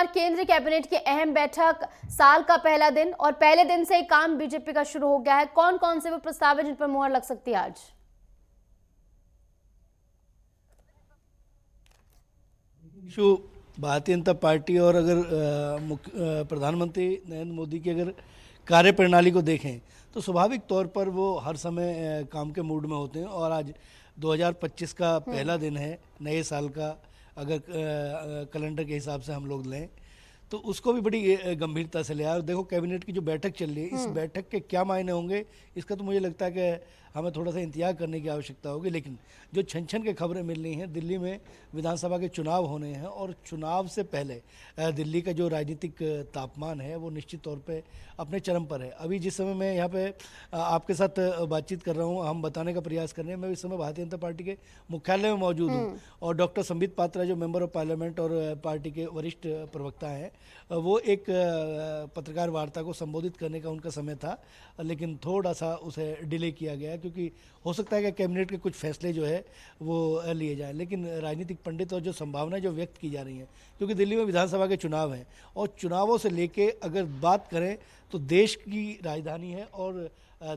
केंद्रीय कैबिनेट की अहम बैठक, साल का पहला दिन और पहले दिन से ही काम बीजेपी का शुरू हो गया है। कौन कौन से वो प्रस्ताव है जिन पर मुहर लग सकती है आज? इशू भारतीय जनता पार्टी और अगर प्रधानमंत्री नरेंद्र मोदी की अगर कार्यप्रणाली को देखें तो स्वाभाविक तौर पर वो हर समय काम के मूड में होते हैं। और आज 2025 का पहला दिन है नए साल का, अगर कैलेंडर के हिसाब से हम लोग लें तो उसको भी बड़ी गंभीरता से लिया। और देखो कैबिनेट की जो बैठक चल रही है, इस बैठक के क्या मायने होंगे इसका तो मुझे लगता है कि हमें थोड़ा सा इंतजार करने की आवश्यकता होगी। लेकिन जो छन छन के खबरें मिल रही हैं, दिल्ली में विधानसभा के चुनाव होने हैं और चुनाव से पहले दिल्ली का जो राजनीतिक तापमान है वो निश्चित तौर पे अपने चरम पर है। अभी जिस समय मैं यहाँ पे आपके साथ बातचीत कर रहा हूँ, हम बताने का प्रयास कर रहे हैं, मैं इस समय भारतीय जनता पार्टी के मुख्यालय में मौजूद हूँ और डॉक्टर संबित पात्रा जो मेंबर ऑफ पार्लियामेंट और पार्टी के वरिष्ठ प्रवक्ता हैं, वो एक पत्रकार वार्ता को संबोधित करने का उनका समय था, लेकिन थोड़ा सा उसे डिले किया गया क्योंकि हो सकता है कि कैबिनेट के कुछ फैसले जो है वो लिए जाएं। लेकिन राजनीतिक पंडित और जो संभावनाएं जो व्यक्त की जा रही हैं, क्योंकि दिल्ली में विधानसभा के चुनाव हैं और चुनावों से लेके अगर बात करें तो देश की राजधानी है और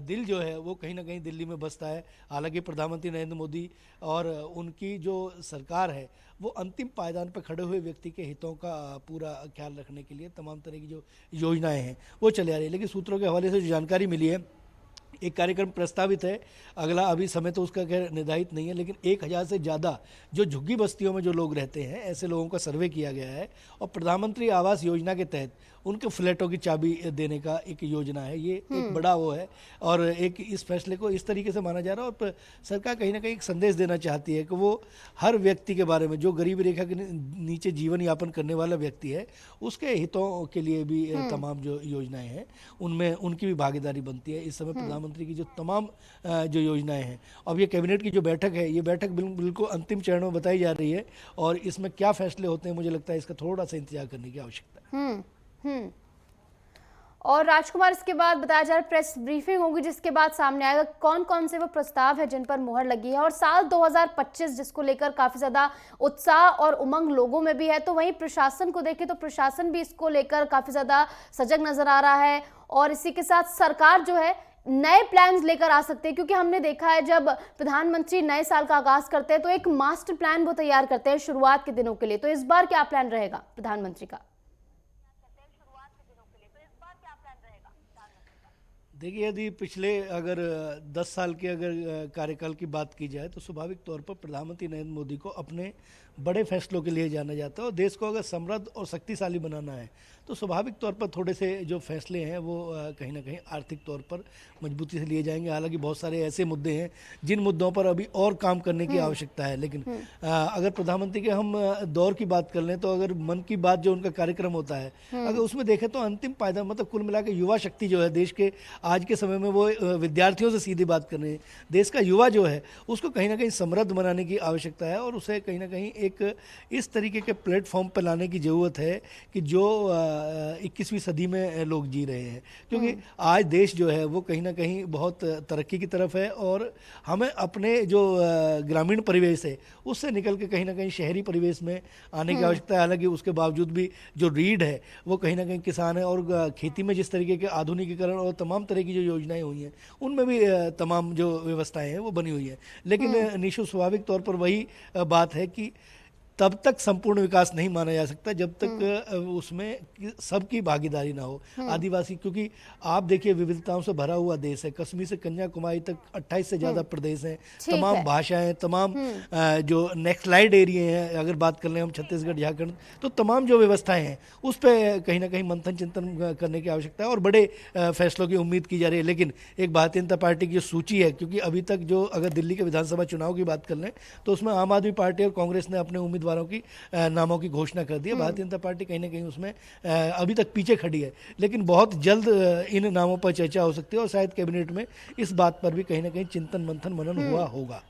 दिल जो है वो कहीं ना कहीं दिल्ली में बसता है। हालांकि प्रधानमंत्री नरेंद्र मोदी और उनकी जो सरकार है वो अंतिम पायदान पर खड़े हुए व्यक्ति के हितों का पूरा ख्याल रखने के लिए तमाम तरह की जो योजनाएं हैं वो चले आ रही है। लेकिन सूत्रों के हवाले से जो जानकारी मिली है, एक कार्यक्रम प्रस्तावित है, अगला अभी समय तो उसका खैर निर्धारित नहीं है, लेकिन 1000 से ज़्यादा जो झुग्गी बस्तियों में जो लोग रहते हैं ऐसे लोगों का सर्वे किया गया है और प्रधानमंत्री आवास योजना के तहत उनके फ्लैटों की चाबी देने का एक योजना है। ये एक बड़ा वो है और एक इस फैसले को इस तरीके से माना जा रहा है और सरकार कहीं ना कहीं एक संदेश देना चाहती है कि वो हर व्यक्ति के बारे में जो गरीबी रेखा के नीचे जीवन यापन करने वाला व्यक्ति है उसके हितों के लिए भी तमाम जो योजनाएं हैं उनमें उनकी भी भागीदारी बनती है। इस समय प्रधानमंत्री की जो तमाम जो योजनाएं हैं, अब ये कैबिनेट की जो बैठक है, ये बैठक बिल्कुल अंतिम चरण में बताई जा रही है और इसमें क्या फैसले होते हैं मुझे लगता है इसका थोड़ा सा इंतजार करने की आवश्यकता है। और राजकुमार, इसके बाद बताया जा रहा है प्रेस ब्रीफिंग होगी जिसके बाद सामने आएगा कौन कौन से वो प्रस्ताव है जिन पर मुहर लगी है। और साल 2025 जिसको लेकर काफी ज्यादा उत्साह और उमंग लोगों में भी है, तो वहीं प्रशासन को देखें तो प्रशासन भी इसको लेकर काफी ज्यादा सजग नजर आ रहा है। और इसी के साथ सरकार जो है नए प्लान्स लेकर आ सकते हैं, क्योंकि हमने देखा है जब प्रधानमंत्री नए साल का आगाज करते हैं तो एक मास्टर प्लान वो तैयार करते हैं शुरुआत के दिनों के लिए। तो इस बार क्या प्लान रहेगा प्रधानमंत्री का? देखिए, यदि पिछले अगर 10 साल के अगर कार्यकाल की बात की जाए तो स्वाभाविक तौर पर प्रधानमंत्री नरेंद्र मोदी को अपने बड़े फैसलों के लिए जाना जाता है और देश को अगर समृद्ध और शक्तिशाली बनाना है तो स्वाभाविक तौर पर थोड़े से जो फैसले हैं वो कहीं ना कहीं आर्थिक तौर पर मजबूती से लिए जाएंगे। हालांकि बहुत सारे ऐसे मुद्दे हैं जिन मुद्दों पर अभी और काम करने की आवश्यकता है। लेकिन अगर प्रधानमंत्री के हम दौर की बात कर लें तो अगर मन की बात जो उनका कार्यक्रम होता है अगर उसमें देखें तो अंतिम पायदान मतलब कुल मिला के युवा शक्ति जो है देश के आज के समय में वो विद्यार्थियों से सीधी बात कर रहे हैं। देश का युवा जो है उसको कहीं ना कहीं समृद्ध बनाने की आवश्यकता है और उसे कहीं ना कहीं एक इस तरीके के प्लेटफॉर्म पर लाने की ज़रूरत है कि जो 21वीं सदी में लोग जी रहे हैं। क्योंकि आज देश जो है वो कहीं ना कहीं बहुत तरक्की की तरफ है और हमें अपने जो ग्रामीण परिवेश है उससे निकल के कहीं ना कहीं शहरी परिवेश में आने की आवश्यकता है। हालांकि उसके बावजूद भी जो रीढ़ है वो कहीं ना कहीं किसान है और खेती में जिस तरीके के आधुनिकीकरण और तमाम तरह की जो योजनाएं हुई हैं उनमें भी तमाम जो व्यवस्थाएं हैं वो बनी हुई है। लेकिन निशु स्वाभाविक तौर पर वही बात है कि तब तक संपूर्ण विकास नहीं माना जा सकता जब तक उसमें सबकी भागीदारी ना हो। आदिवासी, क्योंकि आप देखिए विविधताओं से भरा हुआ देश है, कश्मीर से कन्याकुमारी तक 28 से ज्यादा प्रदेश हैं, तमाम भाषाएं, तमाम जो नेक्स्लाइड एरिया हैं, अगर बात कर लें हम छत्तीसगढ़ झारखंड, तो तमाम जो व्यवस्थाएं हैं उस पर कहीं ना कहीं मंथन चिंतन करने की आवश्यकता है और बड़े फैसलों की उम्मीद की जा रही है। लेकिन एक भारतीय जनता पार्टी की जो सूची है, क्योंकि अभी तक जो अगर दिल्ली के विधानसभा चुनाव की बात कर लें तो उसमें आम आदमी पार्टी और कांग्रेस ने अपने उम्मीदवारों की नामों की घोषणा कर दी है। भारतीय जनता पार्टी कहीं ना कहीं उसमें अभी तक पीछे खड़ी है, लेकिन बहुत जल्द इन नामों पर चर्चा हो सकती है और शायद कैबिनेट में इस बात पर भी कहीं ना कहीं चिंतन मंथन मनन हुआ होगा।